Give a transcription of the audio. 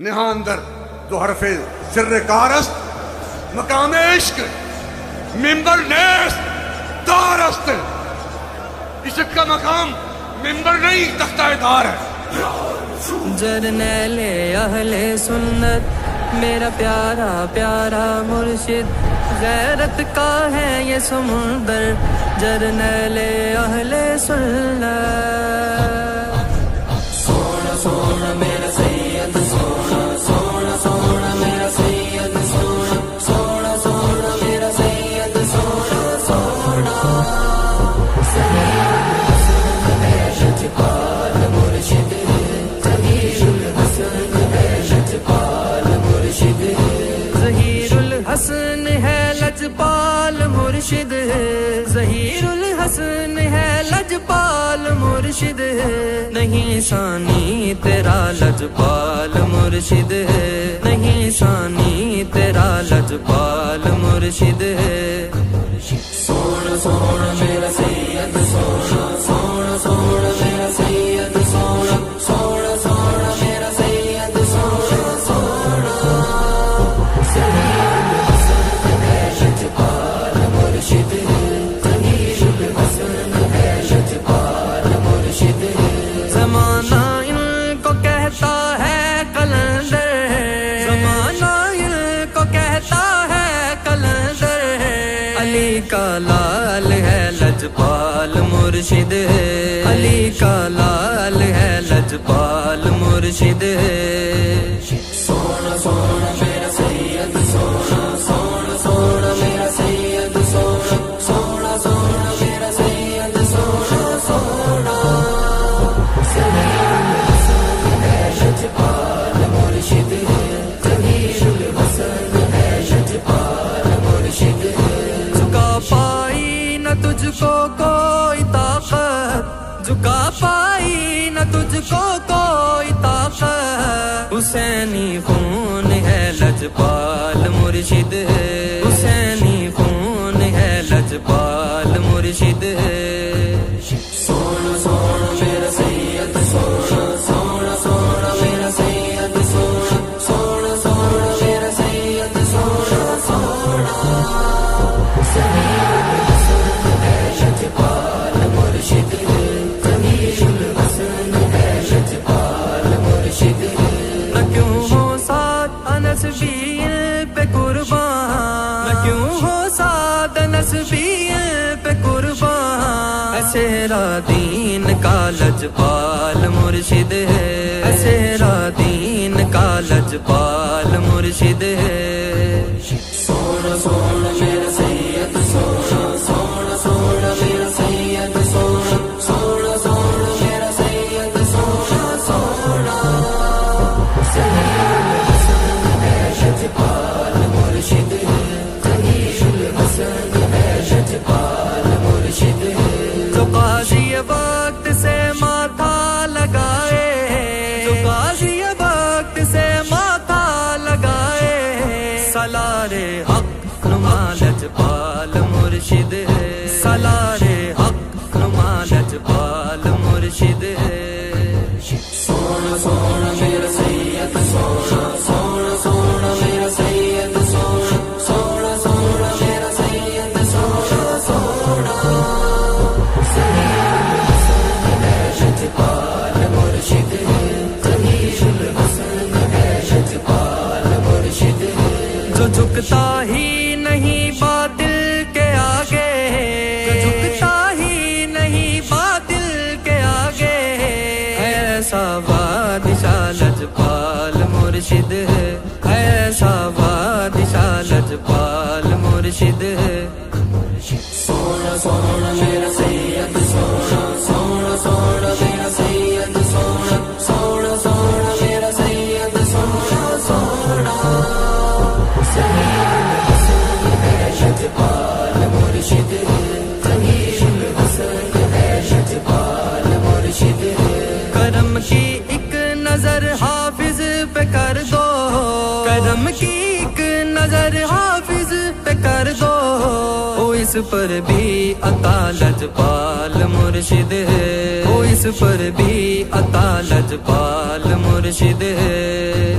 نہاں اندر جو حرف سر کارست مقام عشق ممبر نیست دارست. عشق کا مقام ممبر نہیں تختہ دار ہے. جرنیل اہل سنت میرا پیارا پیارا مرشد، غیرت کا ہے یہ سمندر. جرنیل اہل سنت سونا سونا میرا سید، سونا سونا سونا میرا سید، سونا سونا سونا میرا سید، سونا سونا ظہیر الحسن ہے لجپال مرشد، ظہیر الحسن ہے لجپال مرشد، نہیں ثانی تیرا لجپال مرشد، نہیں ثانی تیرا لجپال مرشد. سونا سونا میرا سید، سونا سونا سونا میرا سید، سونا سونا سونا میرا سید، سونا سونا لجپال مرشد، ظہیر الحسن ہے لجپال مرشد. زمانہ ان کو کہتا ہے قلندر، زمانہ ان کو کہتا ہے قلندر، علی کا لال ہے لجپال مرشد، علی کا لال ہے لجپال مرشد. سونا سونا میرا سید، سونا سونا سونا میرا سید، سونا سونا سونا میرا سید، سونا سونا لجپال مرشد، ظہیر الحسن ہے لجپال مرشد. جھکا پائی نہ تجھ کو کوئی طاقت، جھکا پائی نہ تجھ کو کوئی طاقت، حسینی خون ہے لجپال مرشد، حسینی خون ہے لجپال مرشد. سونا سونا میرا سید، سونا سونا سونا میرا سید، سونا سونا سونا میرا سید، سونا سونا لجپال مرشد، ظہیر الحسن ہے لجپال مرشد. نہ کیوں ہو ساتھ انسبین پہ قربان، نہ کیوں ہو ساتھ انسبین پہ قربان، ایسا دین کا لجپال مرشد ہے، ایسا دین کا لجپال مرشد ہے. سونا سونا میرا سید، سونا سونا سونا میرا سید، سونا سونا سونا میرا سید، سونا سونا لجپال مرشد، ظہیر الحسن ہے لجپال مرشد. جو قاضی وقت سے ماتھا لگائے، جو قاضی وقت سے ماتھا لگائے، سالار حق نما لجپال مرشد، سالار حق نما لجپال مرشد. سونا سونا میرا سید، سونا سونا سونا میرا سید، سونا سونا سونا میرا سید، سونا سونا لجپال مرشد، ظہیر الحسن ہے لجپال مرشد. جو جھکتا ہی نہیں باطل کے آگے، جو جھکتا ہی نہیں باطل کے آگے، ایسا بادشاہ لجپال مرشد ہے، ایسا بادشاہ لجپال مرشد ہے. سونا سونا میرا سید، سونا سونا سونا میرا سید، سونا سونا سونا میرا سید، سونا سونا لجپال مرشد، ظہیر الحسن ہے لجپال مرشد. کرم کی ایک نظر حافظ پہ کر دو، کرم کی ایک نظر حافظ پہ کر دو، اس پر بھی عطا لجپال مرشد ہے، وہ اس پر بھی عطا لجپال مرشد ہے۔